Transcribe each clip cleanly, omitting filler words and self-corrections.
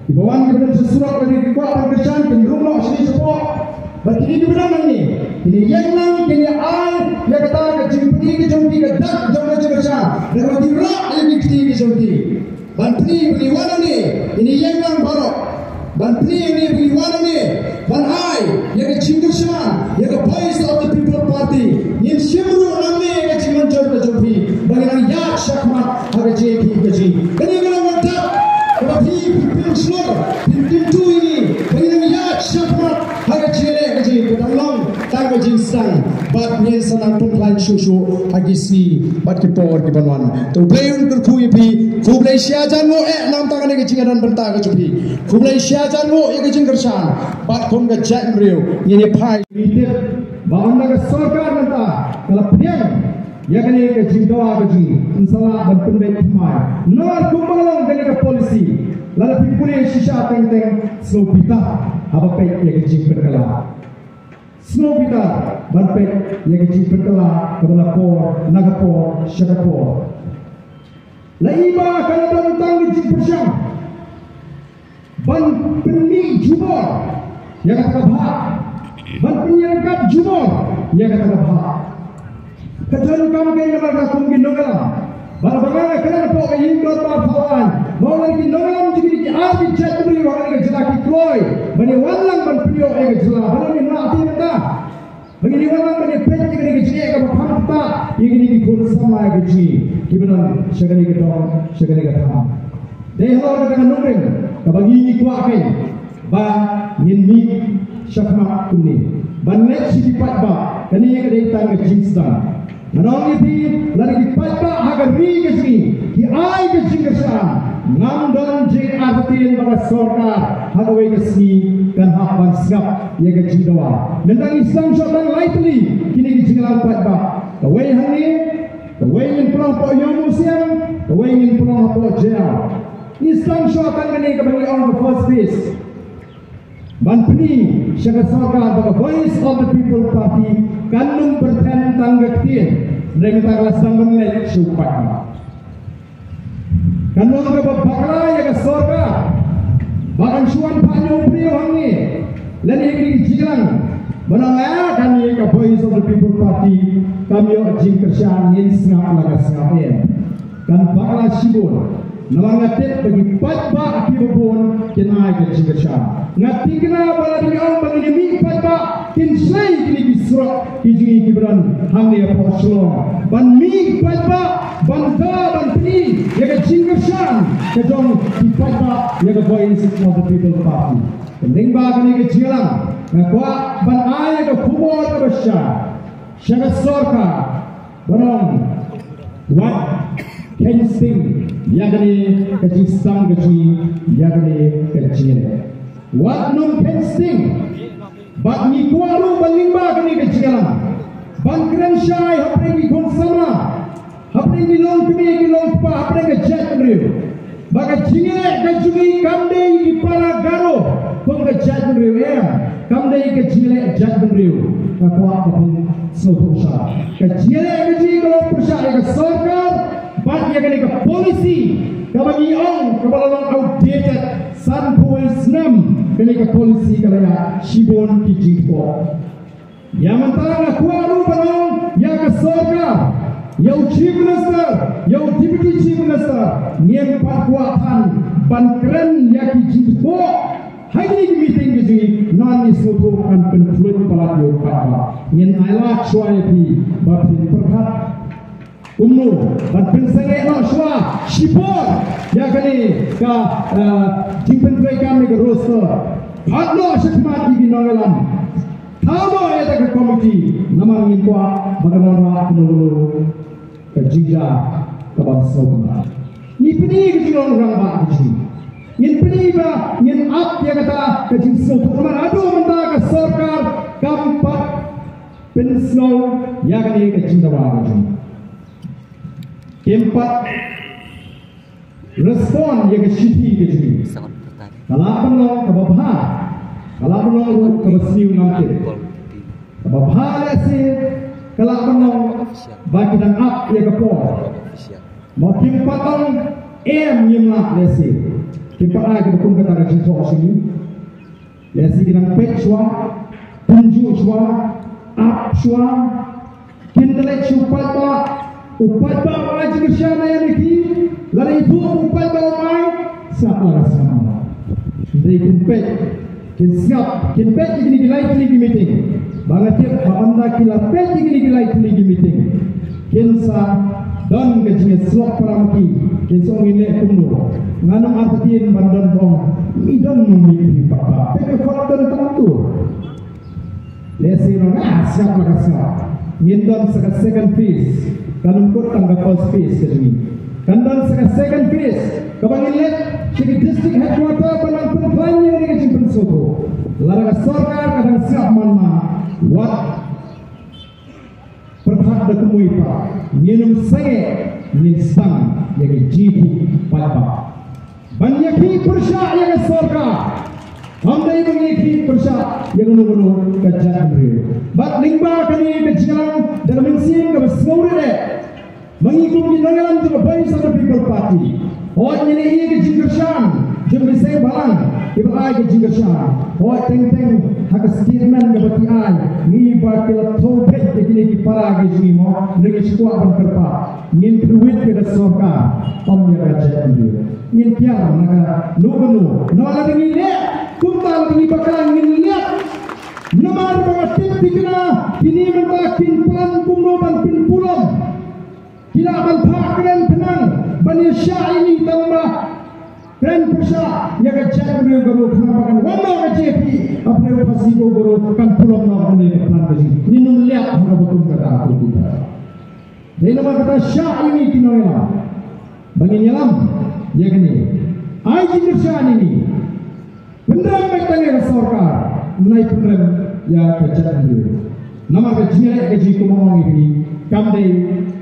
Ibawan kemudian sesurat dari kekuatan kesan cenderung nak sini sepok. Berkini kebenaran ni. Ini yang lang kini ai ya kata ke jumpi ke dak jom kesan. Dan dirak lebih ke jumpi. Bantri beriwana ni. Ini yang lang barok. Bantri ini beriwana ni. Ban ai ya ke cingkesan ya ke voice of the people party. Yin simru lang ni ya ke cimanjor ke jumpi. Bagaimana ya syakmat ada JP ke ji. Kini kalau mantap. Tapi pimpin selur, pimpin tu ini, bagaimana ya syakmat harga cile kaji pedang tang kaji sang, bat nyen sanang pengklain susu agi si bat kipor di Banwan. Tu bayun berkuyi pi, kublai siajan lo nam tangan kaji ngadan bentang kaji pi, kublai siajan lo kaji kersan, bat kong kajat meriu, ini pai. Bahkan naga sorkar nanta, kalau piang. Ya kani ke jingdawa kaji insalah dan pendek mai nol kumbalang kani ke polisi lalu pipuli sisa teng snow pita apa pek ya kaji berkala snow pita berpek ya kaji berkala kepada por nagapor syakapor la iba kana tentang kaji persyam ban penmi jubor ya kata bah ban penyerangkat jubor ya kata bah kecuali kamu kaya nak kakum gindogalam, barang-barang kerana pok indor pahlawan, mau lagi gindogalam juga di arti chat beri orang lagi jelaki kloy, bani walang ban prio lagi jelak, bani mati mata, bani walang bani pet juga lagi jelak, kamu pampa, ini dikun sama lagi jelak, gimana sekali kedong, sekali kedam, deh orang kata nongeng, kabagi ikuakai, ba nyinmi syakmat kuni, ban net si dipat ba, kani yang kedai tang kejingsang. Menang itu lagi pada agar ringan ki ai ke jingkesan ngam dan jing artiin pada sorka hagawai kesni dan hakban siap ya ke jingdawa tentang Islam syaitan lightly kini ke jinglan pada the way in perang po yang musiam the way in perang po jail Islam syaitan kini kembali on the first place. Banpeni syakat sorka bagi voice of the people party kanung bertentang gektin mereka taklah sedang menilai supai kanung berbakra ya ke sorka bahkan suan panjang priyo hangi dan ini jilang menangaya kami ke voice of the people party kami ojing kerjaan yang sengap laga sengapin dan bakla sibur nalangatit bagi patba akibabon kinai ke jingkersan ngati kena bala dengan bagi mi patba kin slay kini bisra kijingi kibran hamni aposlong ban mi patba banda ban pni ya ke jingkersan ke dong di patba ya ke voice of the people party pending ba kini ke jilang ngakwa ban ay ke kubor ke besar syakat sorka banong what can sing yakni kejisang keji yakni kecil wat non pensting bat ni kuaru balingba kini kejilan ban kren syai hapre ni konsama hapre ni long kini long pa hapre ke jet riu baga jinge kejungi kamde di para garo pong ke jet riu ya kamde ke jile jet riu kakwa pong snotusha kejile keji kalau pusha ke sorkar bat ya kini ke polisi kabagi ong kabalang outdated sanpul senam kini ke polisi kalaya shibon kijingpo yang mentara kuaru banong yang ke sorga yang chief minister yang deputy chief minister niem patkuatan ban keren yang kijingpo hari ini meeting keji non isutu kan penfluit paladio patwa nyen aila chuayepi bapin perkat umno dan pensenge no shwa shipor ya kani ka jimpen kami ke roster adlo shikmat di nogelan thamo ya ke komiti namar ngikwa bagaimana nulu ke jija ke bangsa ni pini ke jinong orang ba ji ni pini ba ni up ya kata ke jinso teman adu menta ke sarkar kampat pensno ya kani ke jindawa ji empat respon yang kecil kecil. Kalau penolong kebabha, kalau penolong kebasniu nanti, kebabha lesi, kalau penolong bagi dan up yang kepor, mau kimpatong nyimlah lesi, Kita lagi pun kata kerja soal sini. Lesi dengan pet shua, tunjuk shua, up shua, kintelek shua upat ba wajib kerjaan yang lagi. Lalu itu upat ba mai sama. Dari kinpet, kinsiap, kinpet ini gilai lagi meeting. Bangat tiap anda kila pet ini gilai lagi meeting. Kinsa dan gajinya slot paramaki, kinsa ngine kumno. Nganam artiin bandan bong, idan memilih papa. Pekak faktor tentu. Lesi orang siap makasih. Ngindon sekat second phase, kanungkut tangga first phase kejumi. Kandan sekat second phase, kabangin let, segi district headquarter panang penplanya ni kecing pensoto. Larang sorkar kadang siap manma, wat perhad dekemui pa, nginum senge, ngin stang, yang jitu papa. Banyaki persya yang sorkar, hamdai banyaki persya yang nunu kajian beri. Bat lingba kini kajian dalam mensiang kebesaran le, mengikuti dalam juga bayi satu people party. Orang ini kajian kerjaan, jumlah saya balang, ibu ay kajian kerjaan. Orang teng hak statement kepada ay, ni bakal topik kini para kajian mo, lagi sekuat berkerpa, ingin duit ke sorkar, pemnya kajian beri. Ingin tiada maka nugunu nala dengan ini kumtal dengan bakalan ingin lihat nama bermaksud dikena kini mentakin plan kumnoban pin pulang kila akan pakren tenang bani syah ini tambah keren persya yang kecil guru kenapakan wanda KJP apa yang pasti guru kan pulang nama ini plan besi ini melihat mana betul kata aku kita dari nama kata syah ini kinoya bagi nyelam ya kini, aji kerjaan ini, beneran bertanya ke sorkar, menaik beneran ya kerjaan itu. Nama kerjanya gaji kumong ini, kami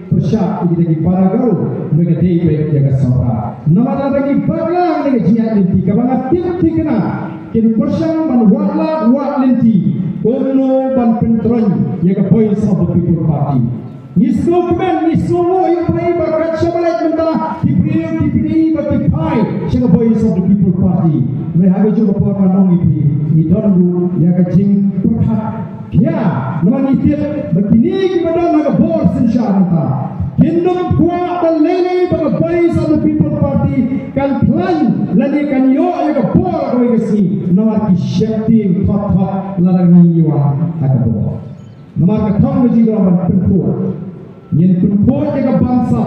persyak lagi para guru, mereka dapat jaga sorkar. Nama lagi baglang lagi gajinya lenti, kabang aktif dikena, kini persyak manwala wak lenti, kono ban pentron, ya ke voice of the people party. Nislo kemen, nislo yang baik bakat syabalat mentah dipilih bagi pai sehingga voice of the people party. Mereka juga puan nong ipi, idondu yang kecing perhat. Ya, nama itit begini kepada naga bor sensyarata. Kingdom kuat dan lele bagi voice of the people party kan plan lagi kan yo yang bor kau ingasi. Nama kisyakti kot larang niwa ada bor. Nama ketong lagi dalam penkuat. Yen penkuat jaga bangsa,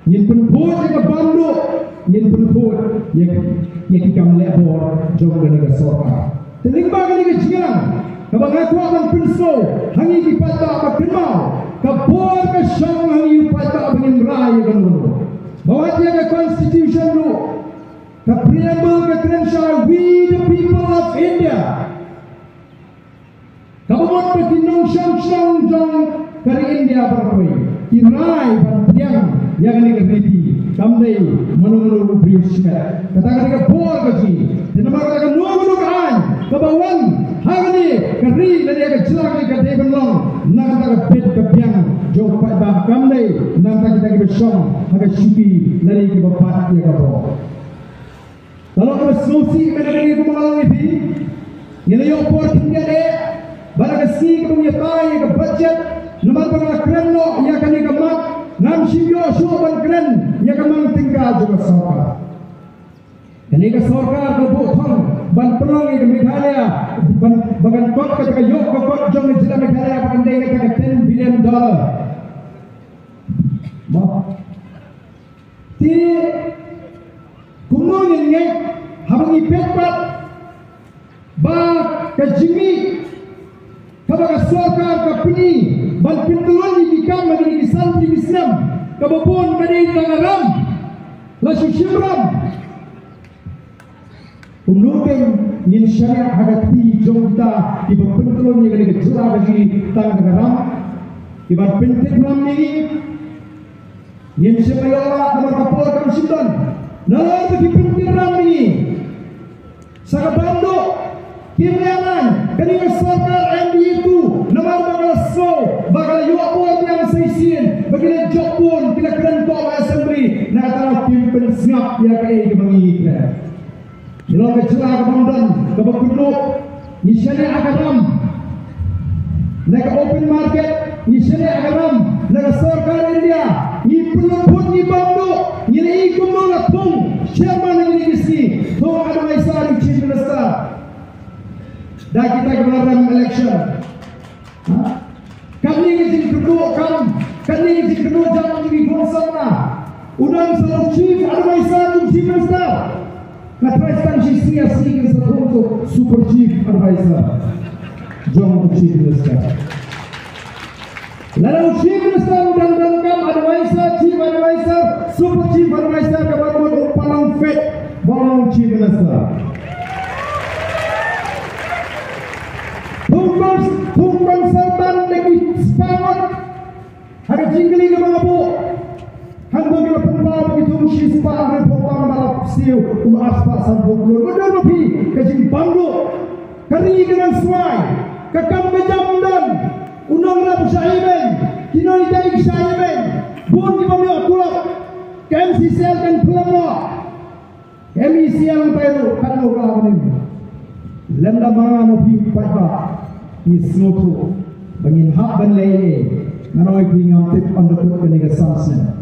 yen penkuat jaga banduk, yen penkuat yang kita melebor jauh dari sorkar. Terlibat dengan jiran, kabang aku akan penso, hangi dipata apa kenal, kabor kesyang hangi dipata dengan raya kenal. Bawa dia ke constitution lu, ke preamble ke credential, we the people of India. Kabang aku tinong syang jong dari India berkoi, Irai yang ini keriti, kami menunggu beriusmet. Katakan mereka bor gaji, dan mereka katakan nunggu kan, kebawan hari ini keri dan dia kejelak ni kata ikan long, nak katakan bed kebiang, jauh pak bah kami, nak kita bersong, agak syupi dari kebapat dia kabur. Kalau kita solusi mereka ini kemalang ini, ini yang bor tinggal deh, barang si kemudian tay ke budget. Nama pernah keren no, ia kan ikamat. Nam sibyo suapan keren, ia kamang tinggal juga sorkar. Ini ke sorkar kebutuhan, ban pelang ke Meghalaya, bagan kot ketika yok kot jom di dalam Meghalaya, bagan dia ketika $10 billion. Ti kumong ini, habang ipetpat, ba kejimi, kabang sorkar kapini. Ban pintuan di kam bagi santri Islam kabupon kadi tangaram la syuram umnuken ngin syariat hagati jongta di pintuan ni kadi jura bagi tangaram di ban pintuan ni ngin syariat nomor kapol kam sinton nalai bagi pintuan ni sagabando Kirianan, kini sorkar MD itu nomor so bakal yuk pun yang seisin bagi job pun tidak keren kau assembly nak tahu pimpin snap ya kaya kebangi kita Nilai kejelah kemudian kebekuduk Isinya agaram Naka open market Isinya agaram Naka sarkar India Ni penelpon ni bandu Ni ikumno na thong Chairman ni kisi Thong advisor ni chief minister Dah kita kebenaran election Kami ingin kedua Kami ingin kedua jangan jadi bangsa na Udang selalu chief advisor ni chief minister Katrestan si CSC ke satu super chief advisor Jom chief minister Lalu chief minister dan kam advisor chief advisor super chief advisor kepada palang fit balang chief minister Tumbang sertan lagi sepangat ada jingli ke mga po Hanggang kita pembawa begitu mesti sepakat reform balap siu aspak sambung keluar. Benar lebih kajing banglo kari dengan suai kakam kejam dan unang rap syaiben kinoi jadi syaiben bun di bawah kulak KMCCL kan pelamo MCL tayo kanu kawan ini lemda mga mobi pada isnoto bangin hak ban lay nanoi pingam tip andokut kaniga samsna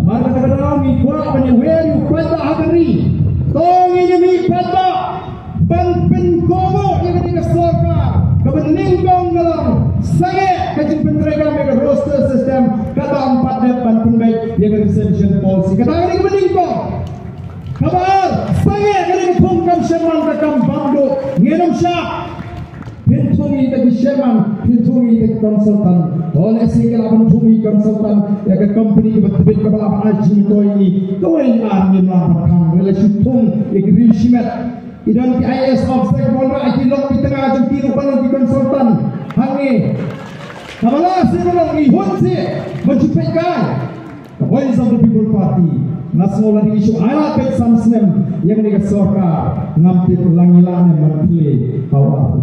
Maka kata mi kuat penyewel pada hari, tong ini mi pada pen komo yang kita sorka, kepeningkong dalam sangat kecil penterega mega roster system kata 4 depan penbaik yang reception policy kata ini kepeningkong, kabar sangat kering pungkam Sherman kakam bando ngenom syak. Pintungi tadi Sherman, pintungi tadi konsultan. Oleh sehingga pintungi konsultan, ya ke company kebetulan kepala aji itu ini, kau ini armin lah perkang. Oleh syutung, agreement. Idan ki IS officer mondra aki lok di tengah jam tiru panon di konsultan. Hangi, kamala sebelum ihun si mencupai kai. The voice of the people party. Nasional isu alat pet samsnem yang dikesorka ngamti langilan yang menpilih awal.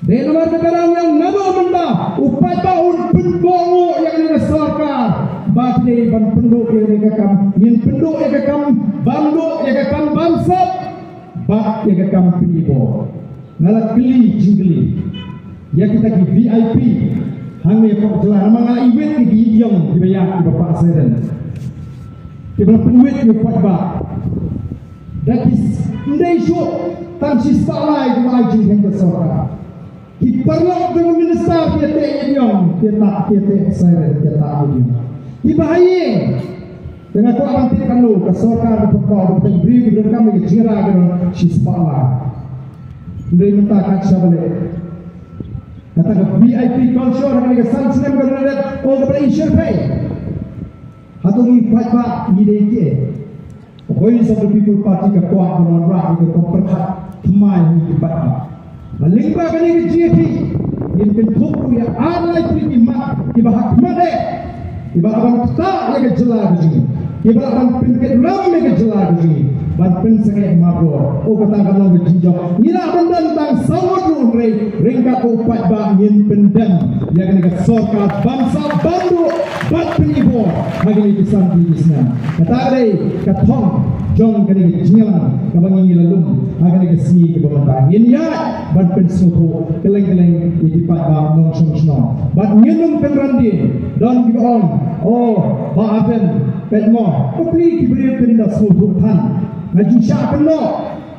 Dan nomor sekarang yang nado benda upai tahun penbongo yang dikesorka bakti ban penduk yang dikekam min penduk yang dikekam banduk yang dikekam bansap bak yang dikekam penibo ngalak beli jingli ya kita di VIP hanya kok jelas nama event di Iyong dibayar di Bapak Seren kita penuit yang kuat bak dan ndai syuk tan sista lai di majing yang kesorka diperlok dengan minister kita Iyong kita Seren kita Iyong dibahaya dengan kuat bantikan lu kesorka berpekau dan beri dan kami kejira dengan sista lai ndai minta kaca balik kata ke VIP culture dengan kesan senam kebenaran oh kepada insur pay atau ni fight back ni dia ke voice of the people party ke kuat dengan rak ke perkat kemai ni debat melingkar kali ke GP yang bentuk ya alai pergi mak tiba hak made tiba abang tak ya ke jelas begini tiba abang pinket ram ya ke jelas begini ban pensengai mabro oh kata kalau berjijak nila benda tentang sawat lu ringkat upat bang yin pendem yang kena kesorka bangsa bandu bat penibo bagi ni kisan di isna kata ada katong jong kena kejilan kabang ini lalu akan kesini ke pemerintah yin ya ban pensuhu keleng-keleng di pat bang nong song bat nyenum penrandi dan dion oh baaben petmo kupli diberi pindah suhu tan Maju syak penuh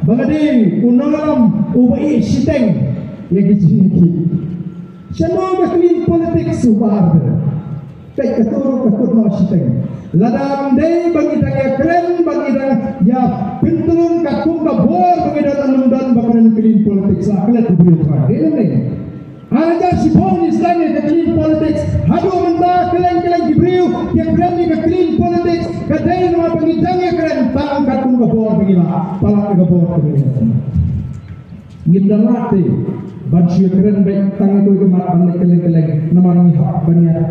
Bangadi Unang Ubai Siteng Yang kecil-kecil Semua berkelin politik Subar Baik keturut mau Siteng Ladang day bagi daya keren Bagi daya pintung Katung kabor Bagi daya tanam dan bakaran kelin politik Sakelat diberi tuan Dia ni Ajar si pun istilahnya ke clean politics. Hadu mentah keleng-keleng diberiu yang berani ke clean politics. Kadai nama pengitangnya keren tang katung ke bawah begila, palak ke bawah begila. Ngindang mati, bansi keren baik tang itu kemat balik keleng-keleng nama ni hak banyak.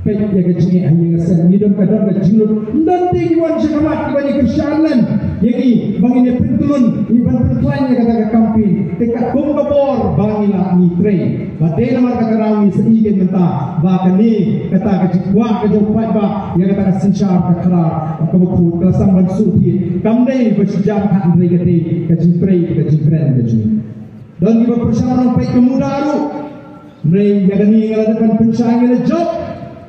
Baik dia kecil hanya sen hidup kadang kecil nanti iwan sekamat iwan kesalahan yang bangin pentulun iwan pentlain yang kata kampi dekat kumpabor bangilah ni tray badai nama kata rawi seigin mentah bahkan ni kata kecikuah kejopat bah yang kata sensyar kekara kebukut kelasam bansuti kamdai bersejam kat mereka kati kecipray kecipren kecil dan iwan persyarat baik kemudah aru mereka yang ni ngalakan pensyai ngala job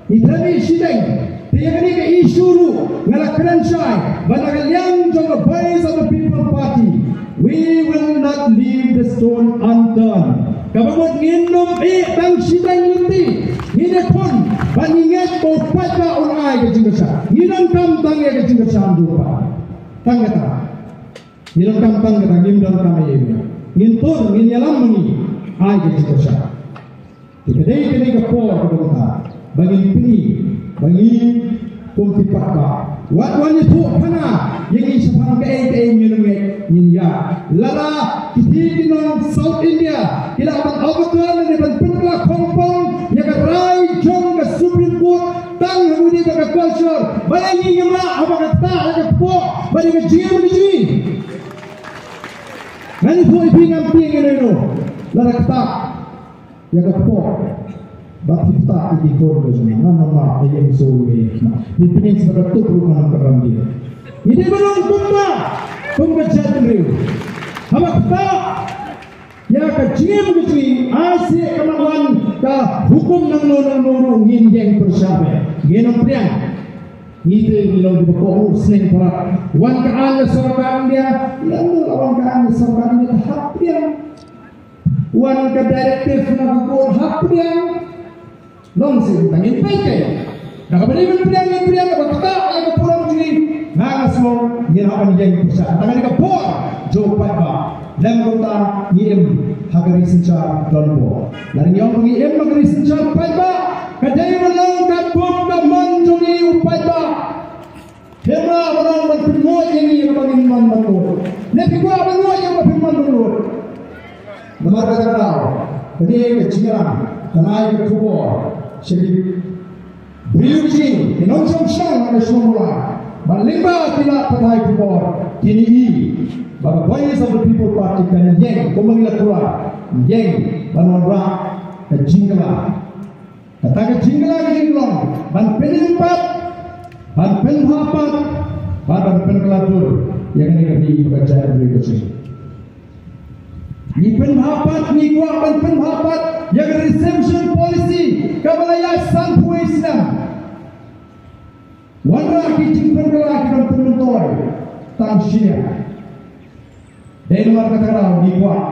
Itami sidang, tiada ni ke isu lu, ngalah kerensai, banyak yang jangka base of the People Party. We will not leave the stone unturned. Kamu minum tang sidang nanti, ini pun bandingan kau pada orang ke jingkasa, minum tang ke jingkasa juga, tang kata, minum tang kata, minum kami ini, mintur, minyalam ni, ay ke jingkasa. Tiada ni ke por kita. Bagi bagi kumpipat ka. Wan itu kana yang isapang ke minumnya ya. Lara kiti non South India kila abang abatul ni ban penla kompong yang rai jong ke Supreme Court tang hamudi ke culture. Bagi nyamla abang kata ke po bagi ke jiam ni ji. Ngani po ipingam pingin no. Lara kata yang ke po Bagi tak ini korban semua, nama ayam soe. Dipilih sebagai turunan kerang dia. Ini belum pembaca beliau. Apa kita? Ya kecil asyik kemaluan ke hukum nang yang bersama. Genong priang. Itu kalau dibekor sering para wan kaan serban dia, lalu wan kaan serban dia hak priang. Wan ke direktif nak buat hak priang. Long sih tangin pakai. Nak beri beriang apa kita yang pulang sini. Nak semua dia akan jadi pusat. Tangan dia por jauh pada. Dan kita ngirim hagari sencar dalam por. Lain yang mengirim hagari sencar pada. Kadai malang kapum kaman joni upai ba. Hema orang berpinoi ini bangin man manur. Lepas gua berpinoi yang berpinoi manur. Nomor kata jadi kecilan tanai kekubur. Jadi beriuji inonsong sang ada semula berlimba tidak patai kubur kini bapa boys of the People Party kan yang kemangilah keluar yang banora kejingla kata kejingla ban penimpat ban penhapat ban penkelatur yang ini bekerja berikut ni penhapat ni kuat ban penhapat yang reception policy kabalaya sampu Islam wandra kijing perkara kita penonton tangsia dan luar kata ni kuat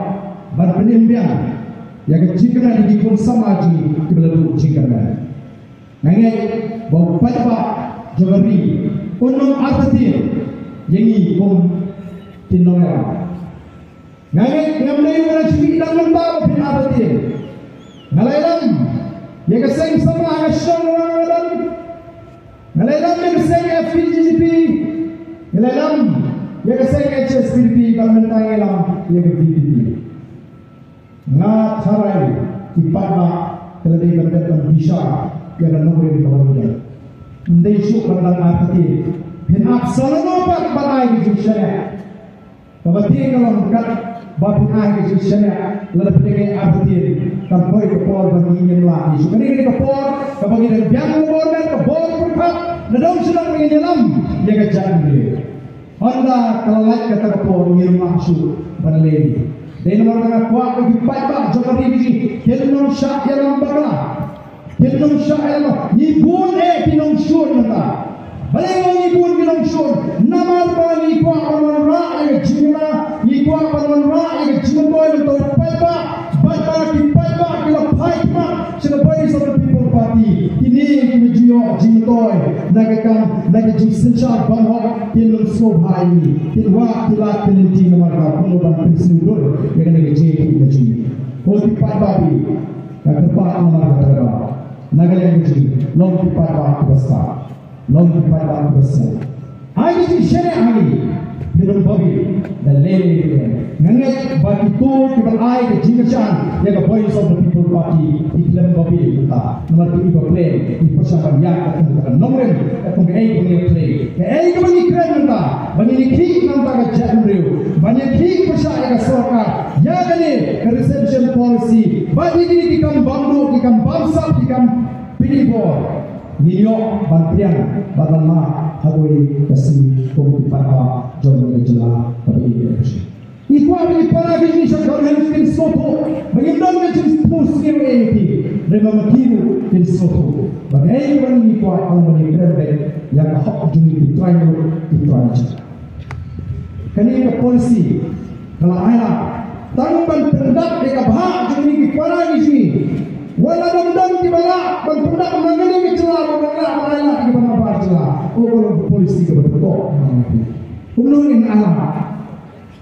ban penimbian yang kecikna di kun samaji kebelalu cikna ngai bau pada jogari unung arti yang kum tinonga ngai ngamlei orang cik dan lembab bin arti Ngalailam, yang keseng sama asyam orang Ngalailam yang keseng FPGP, Ngalailam yang keseng HSPP, Kalmentangailam yang PPP. Ngat harai kipada terlebih berdekat bisa yang nomor di bawah dia. Ndai syuk bandang arti, pin absalan obat balai di syariat. Kabati kalau kat bapin ai di syariat, lalu pergi arti. Kampai kepor bagi ingin lagi. Sukani ini kepor, kabagi dan biang keborkan, kebor berkat, nadam sedang menyelam, dia kejalan dia. Honda kalau lagi kata kepor ingin maksud pada lady. Dan nomor tengah kuat bagi pajak jomari biji. Kelnom syah yang baklah, kelnom syah yang ibun kinong syur nata. Balai ibun kinong syur. Namar bagi kuat paman rak yang jingla, kuat paman rak yang jingla untuk pajak. Baca kipai kila paitma sebagai seorang People Party ini menuju jingtoy nagakan nagajuk sencar banghok kilum sohai kilwa kilat peneliti nomor penuban pensiun yang nagaji menuju oh kipai babi kepat nomor terba nagalan menuju long kipai babi besar long kipai babi besar hari ini syariah hari kilum babi dan lele ngangat bagi tu kita ai ke jingasan ya ke voice of the people party di dalam mobil kita nomor 2 play di persamaan yang akan nomor akan ai ke play ke ai ke bagi keren kita bagi ki nanta ke jalan riu banyak ki persamaan ke sorka ya kali ke reception policy bagi kini dikam bambu dikam bangsa dikam pinipor Niyok bantian badalma hagoi kasi komiti para jono jela pada Ikuan ini para bisnis orang yang soto, bagaimana jenis posisi ini? Mereka makiru jenis soto. Bagaimana ini ikuan orang yang keren yang hak jenis di triangle. Kini ke polisi, kalau ayah tanggungan pendak mereka bahag jenis para bisnis. Wala dong di bala pendak menangani kecewa mengalah di mana bahasa. Oh kalau polisi ke betul. Kumulin alam.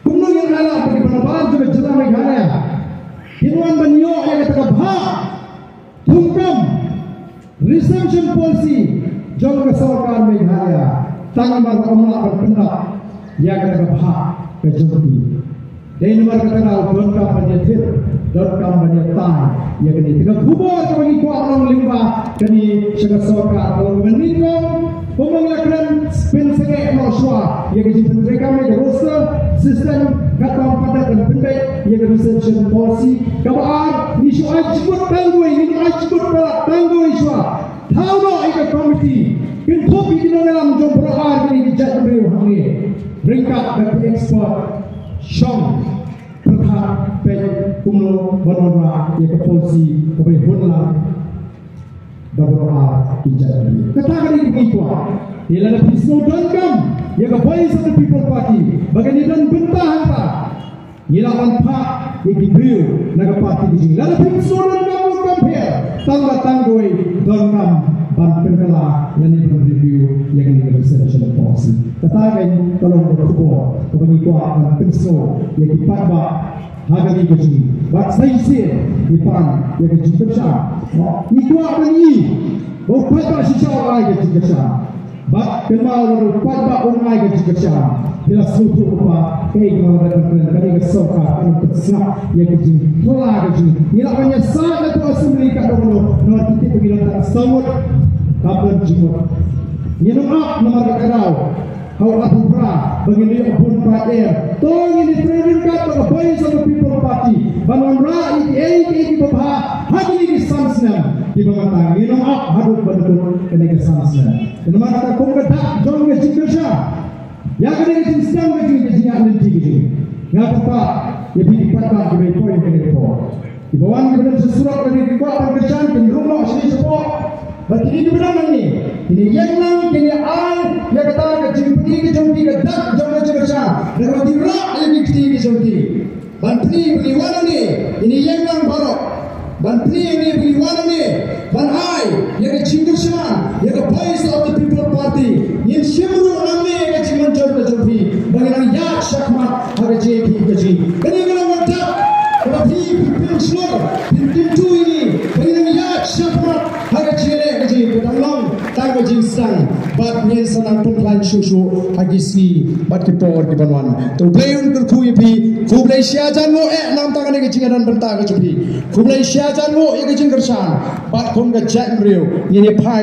Kumulin yang alam bagi penabahan juga jelas Meghalaya. Hinuan banyo yang kata bah, tungkam reception policy jom kesorkan Meghalaya. Tangan berkomla berpendak yang kata bah kejumpi. Dan nomor kata don kampanye tir, don kampanye tan. Ya kini tiga kubur kami kuat orang lima kini sangat sorkan orang menikam. Pemanglakan spin sebagai masyarakat yang kita kami di roster sistem kata pada dan benda yang reception policy kabar isu ajbut tangguh ini ajbut berat tangguh isu tahu no ikat komiti pintu di dalam jom berahar ini dijat beliau hari beringkat dari ekspor Syam berhak pen kumlo bonora yang polisi kepada hunla berdoa ijazah. Katakan ini begitu. Ialah episode dangam yang kebaik satu people party. Bagaimana dan bentah hantar. Ialah anpak yang diberiu naga parti di sini. Lalu episode dangam compare tangga tanggoi dangam banten kala yang ini review yang ini reception policy. Katakan kalau berkumpul kepada kuat dan episode yang dipakai harga ni gaji, buat saya di depan yang gaji besar. Itu apa ni? Buat apa sisa orang gaji besar? Buat kenal buat apa orang gaji besar? Bila suatu apa? Kalau berkata kami kesokan kami tersiap yang gaji, tolak gaji. Ia hanya sangat tu asumsi kat dulu. Nomor kita pergi letak samut, kapan jumpa? Ia nomor kerau. Kau aku berah begini pun pakai. Tong ini training kat bagi satu people party. Bangun rah ini berbah. Hari ini samsnya di bawah tangan. Ini hadut betul kena samsnya. Jadi mana kau kata jom ke cikesha. Yang kena sistem ke cikesha nanti gitu. Yang apa? Yang dipakai di poin kena poin. Di bawah ni benar sesurat dari kuat pekerjaan cenderung sini semua. Berarti ini benar ni. Ini yang nang kini al yang kata kejumpi ke dak jom macam dan berarti rak yang dikti kejumpi. Bantri beriwana ni. Ini yang nang barok. Bantri ini beriwana ni. Banhai yang kecingkusan yang kebaik of the people party. Yang syemru nang ni yang kecimanjur kejumpi. Bagaimana yak syakmat harga JP keji. Ini kalau mantap. Berarti pimpin selur. Pimpin tu ini. Bagaimana yak syakmat harga JP keji. Betang tangga jinsang bat nyen sanang punglan susu agisi bat kipor di banwan tu blayun berkuyi pi kublai syajan mo nam tangan ke jingan bentang ke jupi kublai syajan mo ke jingkersan bat kom ke jat mriu ni pai